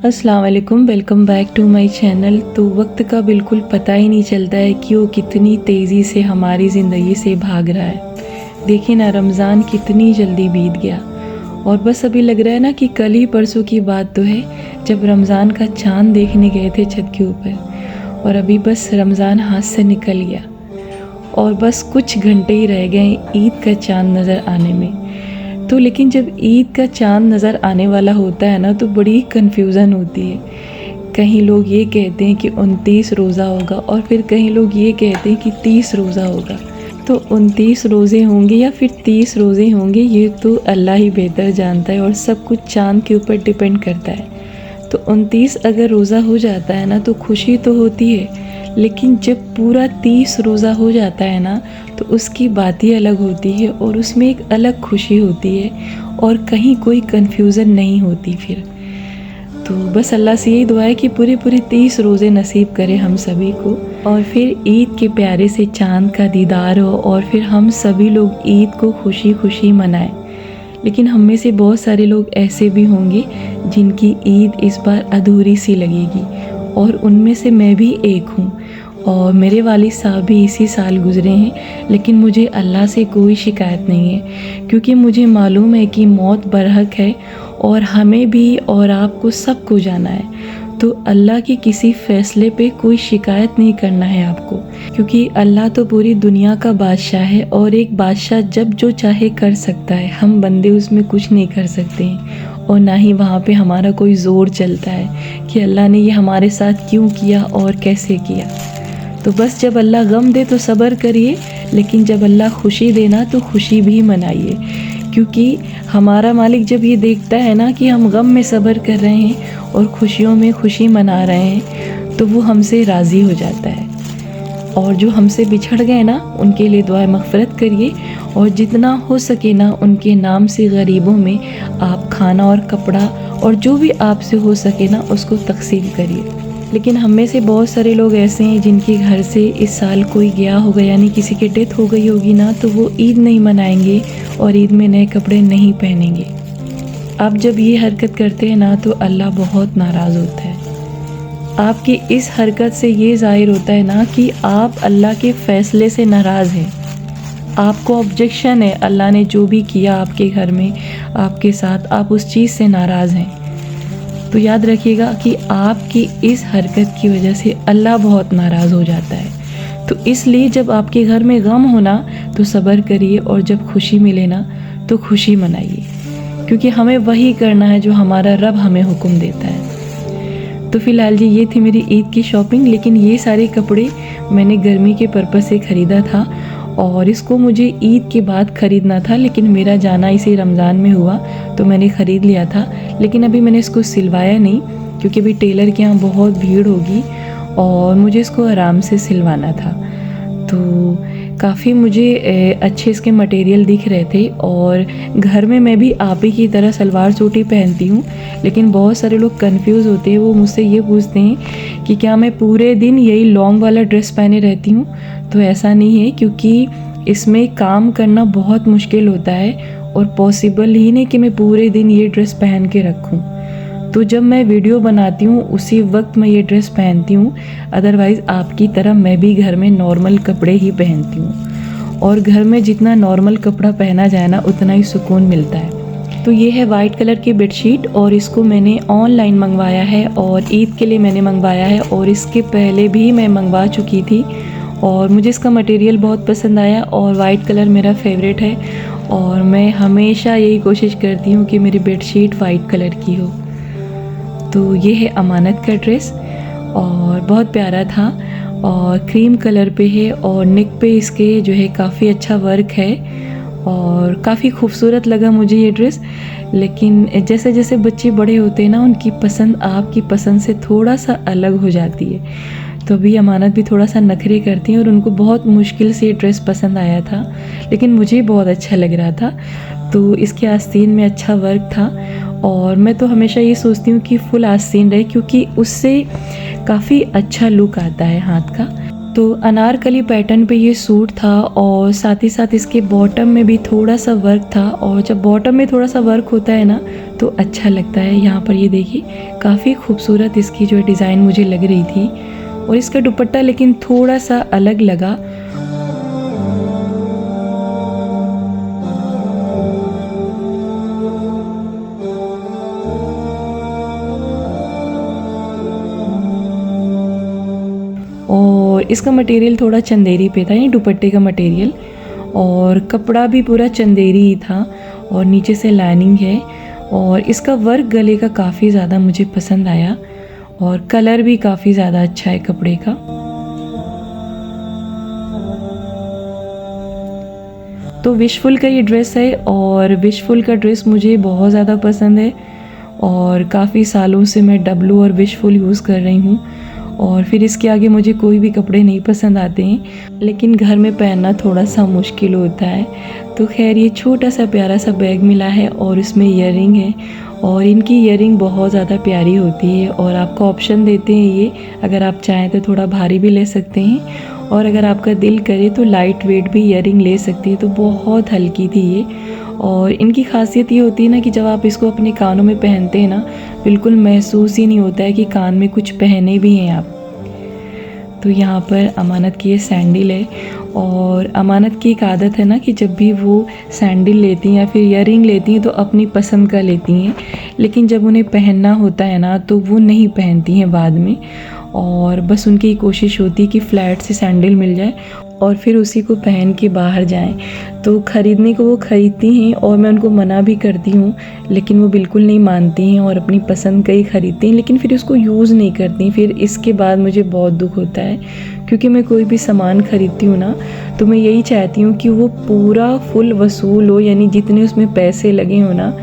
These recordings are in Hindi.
अस्सलाम वालेकुम, welcome back to my channel. तो वक्त का बिल्कुल पता ही नहीं चलता है कि वो कितनी तेज़ी से हमारी ज़िंदगी से भाग रहा है। देखिए ना, रमज़ान कितनी जल्दी बीत गया और बस अभी लग रहा है ना कि कल ही परसों की बात तो है जब रमज़ान का चाँद देखने गए थे छत के ऊपर, और अभी बस रमज़ान हाथ से निकल गया और बस कुछ घंटे ही रह गए ईद का चाँद नज़र आने में। तो लेकिन जब ईद का चाँद नज़र आने वाला होता है ना तो बड़ी कन्फ्यूज़न होती है। कहीं लोग ये कहते हैं कि 29 रोज़ा होगा और फिर कहीं लोग ये कहते हैं कि 30 रोज़ा होगा। तो 29 रोज़े होंगे या फिर 30 रोज़े होंगे ये तो अल्लाह ही बेहतर जानता है और सब कुछ चाँद के ऊपर डिपेंड करता है। तो 29 अगर रोज़ा हो जाता है ना तो खुशी तो होती है, लेकिन जब पूरा 30 रोज़ा हो जाता है ना तो उसकी बात ही अलग होती है और उसमें एक अलग खुशी होती है और कहीं कोई कन्फ्यूज़न नहीं होती फिर। तो बस अल्लाह से यही दुआ है कि पूरे 30 रोज़े नसीब करे हम सभी को और फिर ईद के प्यारे से चाँद का दीदार हो और फिर हम सभी लोग ईद को खुशी खुशी मनाएं। लेकिन हम में से बहुत सारे लोग ऐसे भी होंगे जिनकी ईद इस बार अधूरी सी लगेगी और उनमें से मैं भी एक हूँ। और मेरे वालिद साहब भी इसी साल गुज़रे हैं, लेकिन मुझे अल्लाह से कोई शिकायत नहीं है क्योंकि मुझे मालूम है कि मौत बरहक है और हमें भी और आपको सबको जाना है। तो अल्लाह के किसी फ़ैसले पे कोई शिकायत नहीं करना है आपको, क्योंकि अल्लाह तो पूरी दुनिया का बादशाह है और एक बादशाह जब जो चाहे कर सकता है। हम बंदे उसमें कुछ नहीं कर सकते हैं और ना ही वहाँ पे हमारा कोई ज़ोर चलता है कि अल्लाह ने ये हमारे साथ क्यों किया और कैसे किया। तो बस जब अल्लाह गम दे तो सब्र करिए, लेकिन जब अल्लाह खुशी देना तो खुशी भी मनाइए, क्योंकि हमारा मालिक जब ये देखता है ना कि हम गम में सब्र कर रहे हैं और खुशियों में खुशी मना रहे हैं तो वो हमसे राज़ी हो जाता है। और जो हमसे बिछड़ गए ना उनके लिए दुआ मग़फ़िरत करिए और जितना हो सके ना उनके नाम से गरीबों में आप खाना और कपड़ा और जो भी आपसे हो सके ना उसको तक़सीम करिए। लेकिन हम में से बहुत सारे लोग ऐसे हैं जिनके घर से इस साल कोई गया होगा, यानी किसी की डेथ हो गई होगी ना, तो वो ईद नहीं मनाएंगे और ईद में नए कपड़े नहीं पहनेंगे। आप जब ये हरकत करते हैं ना तो अल्लाह बहुत नाराज़ होता है। आपकी इस हरकत से ये ज़ाहिर होता है ना कि आप अल्लाह के फ़ैसले से नाराज़ हैं। आपको ऑब्जेक्शन है, अल्लाह ने जो भी किया आपके घर में आपके साथ, आप उस चीज़ से नाराज़ हैं। तो याद रखिएगा कि आपकी इस हरकत की वजह से अल्लाह बहुत नाराज़ हो जाता है। तो इसलिए जब आपके घर में गम हो ना तो सब्र करिए और जब खुशी मिले ना तो खुशी मनाइए, क्योंकि हमें वही करना है जो हमारा रब हमें हुक्म देता है। तो फ़िलहाल जी ये थी मेरी ईद की शॉपिंग, लेकिन ये सारे कपड़े मैंने गर्मी के पर्पज़ से ख़रीदा था और इसको मुझे ईद के बाद ख़रीदना था, लेकिन मेरा जाना इसी रमज़ान में हुआ तो मैंने ख़रीद लिया था। लेकिन अभी मैंने इसको सिलवाया नहीं क्योंकि अभी टेलर के यहाँ बहुत भीड़ होगी और मुझे इसको आराम से सिलवाना था। तो काफ़ी मुझे अच्छे इसके मटेरियल दिख रहे थे और घर में मैं भी आप ही की तरह सलवार सूट ही पहनती हूँ, लेकिन बहुत सारे लोग कंफ्यूज होते हैं। वो मुझसे ये पूछते हैं कि क्या मैं पूरे दिन यही लॉन्ग वाला ड्रेस पहने रहती हूँ। तो ऐसा नहीं है, क्योंकि इसमें काम करना बहुत मुश्किल होता है और पॉसिबल ही नहीं कि मैं पूरे दिन ये ड्रेस पहन के रखूँ। तो जब मैं वीडियो बनाती हूँ उसी वक्त मैं ये ड्रेस पहनती हूँ, अदरवाइज़ आपकी तरह मैं भी घर में नॉर्मल कपड़े ही पहनती हूँ और घर में जितना नॉर्मल कपड़ा पहना जाए ना उतना ही सुकून मिलता है। तो ये है वाइट कलर की बेडशीट और इसको मैंने ऑनलाइन मंगवाया है और ईद के लिए मैंने मंगवाया है और इसके पहले भी मैं मंगवा चुकी थी और मुझे इसका मटेरियल बहुत पसंद आया और वाइट कलर मेरा फेवरेट है और मैं हमेशा यही कोशिश करती हूँ कि मेरी बेडशीट वाइट कलर की हो। तो ये है अमानत का ड्रेस और बहुत प्यारा था और क्रीम कलर पे है और नेक पे इसके जो है काफ़ी अच्छा वर्क है और काफ़ी खूबसूरत लगा मुझे ये ड्रेस। लेकिन जैसे जैसे बच्चे बड़े होते हैं ना उनकी पसंद आपकी पसंद से थोड़ा सा अलग हो जाती है। तो अभी अमानत भी थोड़ा सा नखरे करती हैं और उनको बहुत मुश्किल से ये ड्रेस पसंद आया था, लेकिन मुझे बहुत अच्छा लग रहा था। तो इसके आस्तीन में अच्छा वर्क था। और मैं तो हमेशा ये सोचती हूँ कि फुल आस्तीन रहे, क्योंकि उससे काफ़ी अच्छा लुक आता है हाथ का। तो अनारकली पैटर्न पे ये सूट था और साथ ही साथ इसके बॉटम में भी थोड़ा सा वर्क था। और जब बॉटम में थोड़ा सा वर्क होता है ना तो अच्छा लगता है। यहाँ पर ये देखिए काफ़ी खूबसूरत इसकी जो डिज़ाइन मुझे लग रही थी। और इसका दुपट्टा लेकिन थोड़ा सा अलग लगा। और इसका मटेरियल थोड़ा चंदेरी पे था, ये दुपट्टे का मटेरियल, और कपड़ा भी पूरा चंदेरी ही था और नीचे से लाइनिंग है। और इसका वर्क गले का काफ़ी ज़्यादा मुझे पसंद आया और कलर भी काफ़ी ज़्यादा अच्छा है कपड़े का। तो विशफुल का ये ड्रेस है और विशफुल का ड्रेस मुझे बहुत ज़्यादा पसंद है और काफ़ी सालों से मैं डब्लू और विशफुल यूज़ कर रही हूँ। और फिर इसके आगे मुझे कोई भी कपड़े नहीं पसंद आते हैं, लेकिन घर में पहनना थोड़ा सा मुश्किल होता है। तो खैर ये छोटा सा प्यारा सा बैग मिला है और इसमें ईयरिंग है और इनकी ईयरिंग बहुत ज़्यादा प्यारी होती है। और आपको ऑप्शन देते हैं ये, अगर आप चाहें तो थोड़ा भारी भी ले सकते हैं और अगर आपका दिल करे तो लाइट वेट भी ईयरिंग ले सकती है। तो बहुत हल्की थी ये। और इनकी खासियत ये होती है ना कि जब आप इसको अपने कानों में पहनते हैं ना, बिल्कुल महसूस ही नहीं होता है कि कान में कुछ पहने भी हैं आप। तो यहाँ पर अमानत की ये सैंडल है और अमानत की एक आदत है ना कि जब भी वो सैंडल लेती हैं या फिर ईयरिंग लेती हैं तो अपनी पसंद का लेती हैं, लेकिन जब उन्हें पहनना होता है ना तो वो नहीं पहनती हैं बाद में। और बस उनकी कोशिश होती है कि फ्लैट से सैंडल मिल जाए और फिर उसी को पहन के बाहर जाएं। तो ख़रीदने को वो ख़रीदती हैं और मैं उनको मना भी करती हूँ, लेकिन वो बिल्कुल नहीं मानती हैं और अपनी पसंद का ही ख़रीदती हैं, लेकिन फिर उसको यूज़ नहीं करती। फिर इसके बाद मुझे बहुत दुख होता है, क्योंकि मैं कोई भी सामान ख़रीदती हूँ ना तो मैं यही चाहती हूँ कि वो पूरा फुल वसूल हो, यानी जितने उसमें पैसे लगे हो ना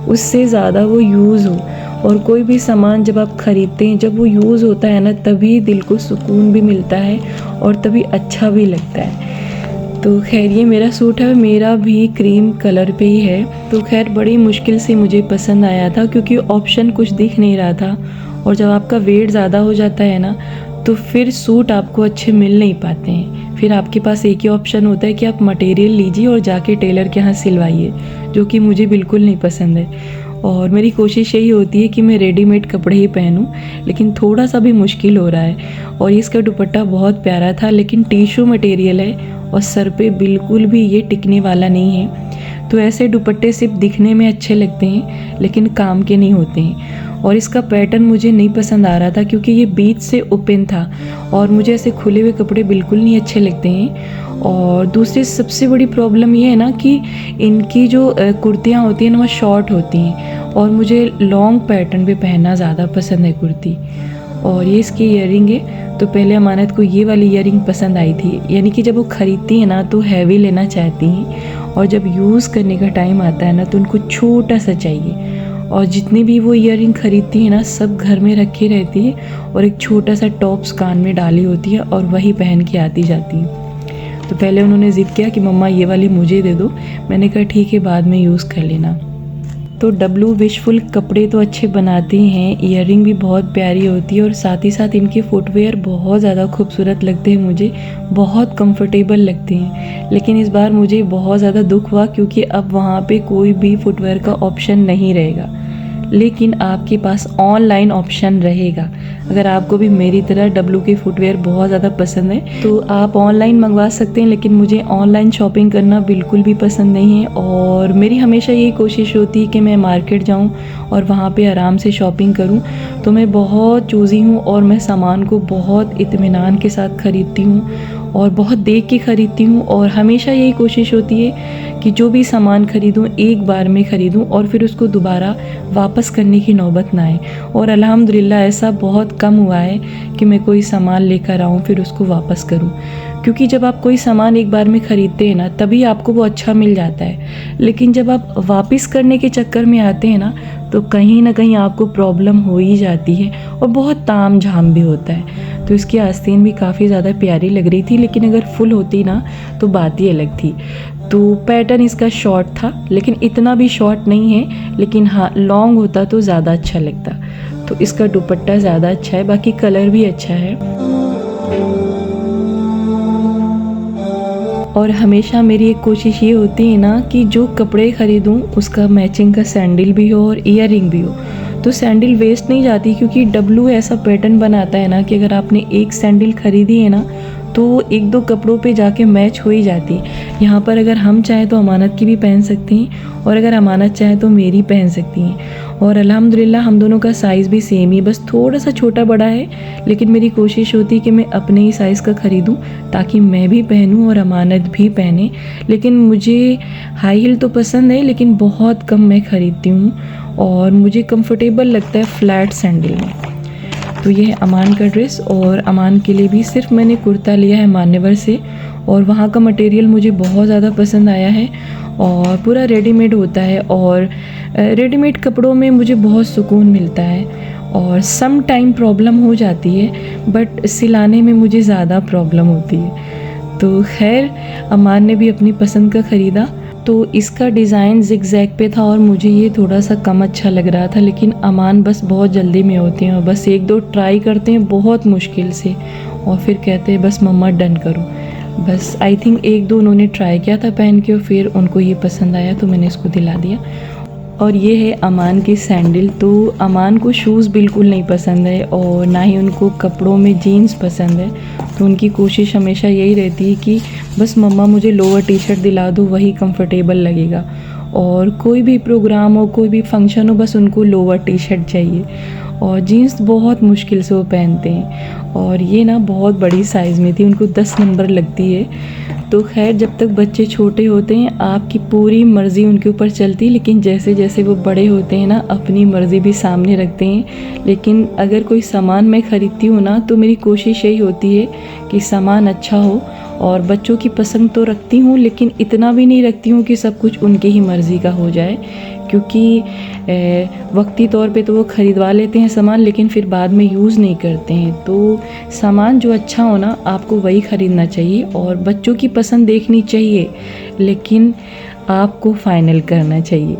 उससे ज़्यादा वो यूज़ हो। और कोई भी सामान जब आप ख़रीदते हैं, जब वो यूज़ होता है ना, तभी दिल को सुकून भी मिलता है और तभी अच्छा भी लगता है। तो खैर ये मेरा सूट है, मेरा भी क्रीम कलर पे ही है। तो खैर बड़ी मुश्किल से मुझे पसंद आया था, क्योंकि ऑप्शन कुछ दिख नहीं रहा था। और जब आपका वेट ज़्यादा हो जाता है ना तो फिर सूट आपको अच्छे मिल नहीं पाते हैं। फिर आपके पास एक ही ऑप्शन होता है कि आप मटेरियल लीजिए और जाके टेलर के यहाँ सिलवाइए, जो कि मुझे बिल्कुल नहीं पसंद है। और मेरी कोशिश यही होती है कि मैं रेडीमेड कपड़े ही पहनूं, लेकिन थोड़ा सा भी मुश्किल हो रहा है। और इसका दुपट्टा बहुत प्यारा था, लेकिन टिश्यू मटेरियल है और सर पे बिल्कुल भी ये टिकने वाला नहीं है। तो ऐसे दुपट्टे सिर्फ दिखने में अच्छे लगते हैं लेकिन काम के नहीं होते हैं। और इसका पैटर्न मुझे नहीं पसंद आ रहा था, क्योंकि ये बीच से ओपन था और मुझे ऐसे खुले हुए कपड़े बिल्कुल नहीं अच्छे लगते हैं। और दूसरी सबसे बड़ी प्रॉब्लम ये है ना कि इनकी जो कुर्तियाँ होती हैं ना वो शॉर्ट होती हैं और मुझे लॉन्ग पैटर्न पे पहनना ज़्यादा पसंद है कुर्ती। और ये इसकी ईयरिंग है। तो पहले अमानत को ये वाली ईयरिंग पसंद आई थी, यानी कि जब वो ख़रीदती हैं ना तो हैवी लेना चाहती हैं और जब यूज़ करने का टाइम आता है ना तो उनको छोटा सा चाहिए। और जितनी भी वो ईयरिंग ख़रीदती है ना सब घर में रखी रहती है और एक छोटा सा टॉप्स कान में डाली होती है और वही पहन के आती जाती है। तो पहले उन्होंने ज़िद किया कि मम्मा ये वाली मुझे दे दो। मैंने कहा ठीक है, बाद में यूज़ कर लेना। तो डब्लू विशफुल कपड़े तो अच्छे बनाते हैं, ईयरिंग भी बहुत प्यारी होती है और साथ ही साथ इनके फुटवेयर बहुत ज़्यादा खूबसूरत लगते हैं, मुझे बहुत कंफर्टेबल लगते हैं। लेकिन इस बार मुझे बहुत ज़्यादा दुख हुआ, क्योंकि अब वहाँ पे कोई भी फुटवेयर का ऑप्शन नहीं रहेगा, लेकिन आपके पास ऑनलाइन ऑप्शन रहेगा। अगर आपको भी मेरी तरह डब्लू के फुटवेयर बहुत ज़्यादा पसंद है तो आप ऑनलाइन मंगवा सकते हैं, लेकिन मुझे ऑनलाइन शॉपिंग करना बिल्कुल भी पसंद नहीं है। और मेरी हमेशा यही कोशिश होती है कि मैं मार्केट जाऊं और वहां पे आराम से शॉपिंग करूं। तो मैं बहुत चूज़ी हूं और मैं सामान को बहुत इत्मीनान के साथ ख़रीदती हूँ और बहुत देख के ख़रीदती हूँ। और हमेशा यही कोशिश होती है कि जो भी सामान ख़रीदूँ एक बार में ख़रीदूँ और फिर उसको दोबारा वापस करने की नौबत ना आए। और अल्हम्दुलिल्लाह ऐसा बहुत कम हुआ है कि मैं कोई सामान लेकर आऊँ फिर उसको वापस करूँ, क्योंकि जब आप कोई सामान एक बार में ख़रीदते हैं ना तभी आपको वो अच्छा मिल जाता है, लेकिन जब आप वापस करने के चक्कर में आते हैं ना तो कहीं ना कहीं आपको प्रॉब्लम हो ही जाती है और बहुत ताम झाम भी होता है। तो इसकी आस्तीन भी काफ़ी ज़्यादा प्यारी लग रही थी, लेकिन अगर फुल होती ना तो बात ही अलग थी। तो पैटर्न इसका शॉर्ट था, लेकिन इतना भी शॉर्ट नहीं है, लेकिन हाँ लॉन्ग होता तो ज़्यादा अच्छा लगता। तो इसका दुपट्टा ज़्यादा अच्छा है, बाकी कलर भी अच्छा है। और हमेशा मेरी एक कोशिश ये होती है ना कि जो कपड़े ख़रीदूँ उसका मैचिंग का सैंडल भी हो और ईयर रिंग भी हो। तो सैंडल वेस्ट नहीं जाती, क्योंकि डब्लू ऐसा पैटर्न बनाता है ना कि अगर आपने एक सैंडल ख़रीदी है ना तो एक दो कपड़ों पे जाके मैच हो ही जाती है। यहाँ पर अगर हम चाहें तो अमानत की भी पहन सकती हैं, और अगर अमानत चाहे तो मेरी पहन सकती हैं। और अल्हम्दुलिल्लाह हम दोनों का साइज़ भी सेम ही, बस थोड़ा सा छोटा बड़ा है, लेकिन मेरी कोशिश होती है कि मैं अपने ही साइज़ का ख़रीदूँ ताकि मैं भी पहनूँ और अमानत भी पहने। लेकिन मुझे हाई हील तो पसंद है, लेकिन बहुत कम मैं ख़रीदती हूँ और मुझे कंफर्टेबल लगता है फ्लैट सैंडल में। तो ये है अमान का ड्रेस, और अमान के लिए भी सिर्फ मैंने कुर्ता लिया है मान्यवर से, और वहाँ का मटेरियल मुझे बहुत ज़्यादा पसंद आया है और पूरा रेडीमेड होता है। और रेडीमेड कपड़ों में मुझे बहुत सुकून मिलता है, और सम टाइम प्रॉब्लम हो जाती है बट सिलाने में मुझे ज़्यादा प्रॉब्लम होती है। तो खैर अमान ने भी अपनी पसंद का ख़रीदा। तो इसका डिज़ाइन ज़िगज़ैग पे था और मुझे ये थोड़ा सा कम अच्छा लग रहा था, लेकिन अमान बस बहुत जल्दी में होते हैं और बस एक दो ट्राई करते हैं बहुत मुश्किल से, और फिर कहते हैं बस मम्मा डन करो। बस आई थिंक एक दो उन्होंने ट्राई किया था पहन के और फिर उनको ये पसंद आया तो मैंने इसको दिला दिया। और ये है अमान की सैंडल। तो अमान को शूज़ बिल्कुल नहीं पसंद है और ना ही उनको कपड़ों में जीन्स पसंद है। तो उनकी कोशिश हमेशा यही रहती है कि बस मम्मा मुझे लोअर टी शर्ट दिला दो, वही कंफर्टेबल लगेगा। और कोई भी प्रोग्राम हो, कोई भी फंक्शन हो, बस उनको लोअर टी शर्ट चाहिए, और जीन्स बहुत मुश्किल से वो पहनते हैं। और ये ना बहुत बड़ी साइज़ में थी, उनको 10 नंबर लगती है। तो खैर जब तक बच्चे छोटे होते हैं आपकी पूरी मर्ज़ी उनके ऊपर चलती है, लेकिन जैसे जैसे वो बड़े होते हैं ना अपनी मर्ज़ी भी सामने रखते हैं। लेकिन अगर कोई सामान मैं ख़रीदती हूँ ना तो मेरी कोशिश यही होती है कि सामान अच्छा हो, और बच्चों की पसंद तो रखती हूँ लेकिन इतना भी नहीं रखती हूँ कि सब कुछ उनके ही मर्ज़ी का हो जाए, क्योंकि वक्ती तौर पे तो वो ख़रीदवा लेते हैं सामान लेकिन फिर बाद में यूज़ नहीं करते हैं। तो सामान जो अच्छा हो ना आपको वही ख़रीदना चाहिए, और बच्चों की पसंद देखनी चाहिए लेकिन आपको फ़ाइनल करना चाहिए।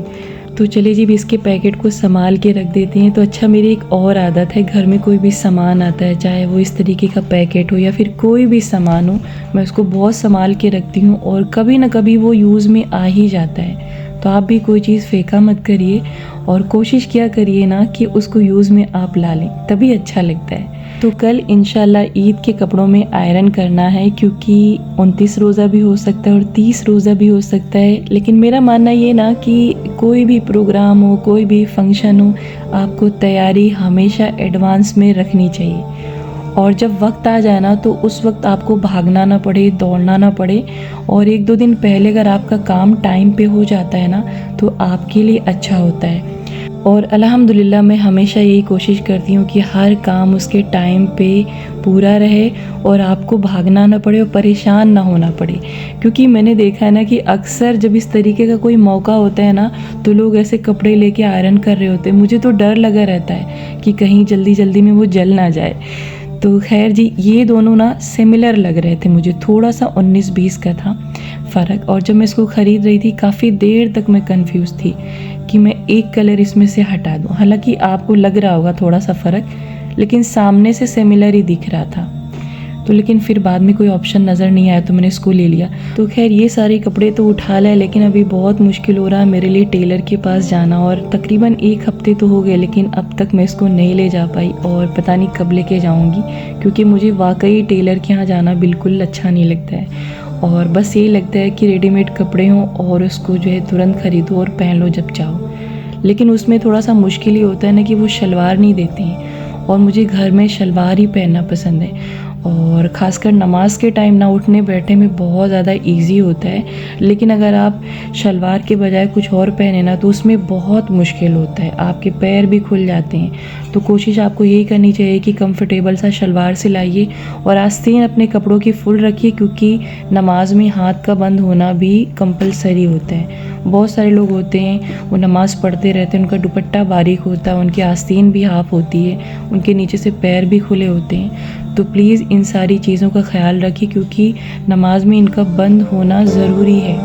तो चलिए जी, भी इसके पैकेट को संभाल के रख देते हैं। तो अच्छा, मेरी एक और आदत है, घर में कोई भी सामान आता है चाहे वो इस तरीके का पैकेट हो या फिर कोई भी सामान हो, मैं उसको बहुत संभाल के रखती हूँ और कभी ना कभी वो यूज़ में आ ही जाता है। तो आप भी कोई चीज़ फेंका मत करिए और कोशिश किया करिए ना कि उसको यूज़ में आप ला लें, तभी अच्छा लगता है। तो कल इंशाल्लाह ईद के कपड़ों में आयरन करना है, क्योंकि 29 रोज़ा भी हो सकता है और 30 रोज़ा भी हो सकता है। लेकिन मेरा मानना ये ना कि कोई भी प्रोग्राम हो, कोई भी फंक्शन हो, आपको तैयारी हमेशा एडवांस में रखनी चाहिए, और जब वक्त आ जाए ना तो उस वक्त आपको भागना ना पड़े, दौड़ना ना पड़े। और एक दो दिन पहले अगर आपका काम टाइम पे हो जाता है ना तो आपके लिए अच्छा होता है। और अल्हम्दुलिल्लाह मैं हमेशा यही कोशिश करती हूँ कि हर काम उसके टाइम पे पूरा रहे और आपको भागना ना पड़े और परेशान ना होना पड़े। क्योंकि मैंने देखा है ना कि अक्सर जब इस तरीके का कोई मौका होता है ना तो लोग ऐसे कपड़े लेके आयरन कर रहे होते हैं। मुझे तो डर लगा रहता है कि कहीं जल्दी जल्दी में वो जल ना जाए। तो खैर जी, ये दोनों ना सिमिलर लग रहे थे मुझे, थोड़ा सा 19-20 का था फ़र्क। और जब मैं इसको ख़रीद रही थी काफ़ी देर तक मैं कंफ्यूज थी कि मैं एक कलर इसमें से हटा दूँ। हालांकि आपको लग रहा होगा थोड़ा सा फ़र्क, लेकिन सामने से सिमिलर ही दिख रहा था। तो लेकिन फिर बाद में कोई ऑप्शन नज़र नहीं आया तो मैंने इसको ले लिया। तो खैर ये सारे कपड़े तो उठा लाए, लेकिन अभी बहुत मुश्किल हो रहा है मेरे लिए टेलर के पास जाना, और तकरीबन 1 हफ्ते तो हो गए लेकिन अब तक मैं इसको नहीं ले जा पाई और पता नहीं कब लेके जाऊंगी, क्योंकि मुझे वाकई टेलर के यहाँ जाना बिल्कुल अच्छा नहीं लगता है। और बस यही लगता है कि रेडीमेड कपड़े हों और उसको जो है तुरंत ख़रीदो और पहन लो जब चाहो। लेकिन उसमें थोड़ा सा मुश्किल ही होता है ना कि वो शलवार नहीं देते हैं, और मुझे घर में शलवार ही पहनना पसंद है। और ख़ासकर नमाज के टाइम ना उठने बैठने में बहुत ज़्यादा इजी होता है, लेकिन अगर आप शलवार के बजाय कुछ और पहने ना तो उसमें बहुत मुश्किल होता है, आपके पैर भी खुल जाते हैं। तो कोशिश आपको यही करनी चाहिए कि कंफर्टेबल सा शलवार सिलाइए और आस्तीन अपने कपड़ों की फुल रखिए, क्योंकि नमाज में हाथ का बंद होना भी कंपलसरी होता है। बहुत सारे लोग होते हैं वो नमाज़ पढ़ते रहते हैं, उनका दुपट्टा बारीक होता है, उनकी आस्तीन भी हाफ होती है, उनके नीचे से पैर भी खुले होते हैं। तो प्लीज़ इन सारी चीज़ों का ख्याल रखिए, क्योंकि नमाज में इनका बंद होना ज़रूरी है।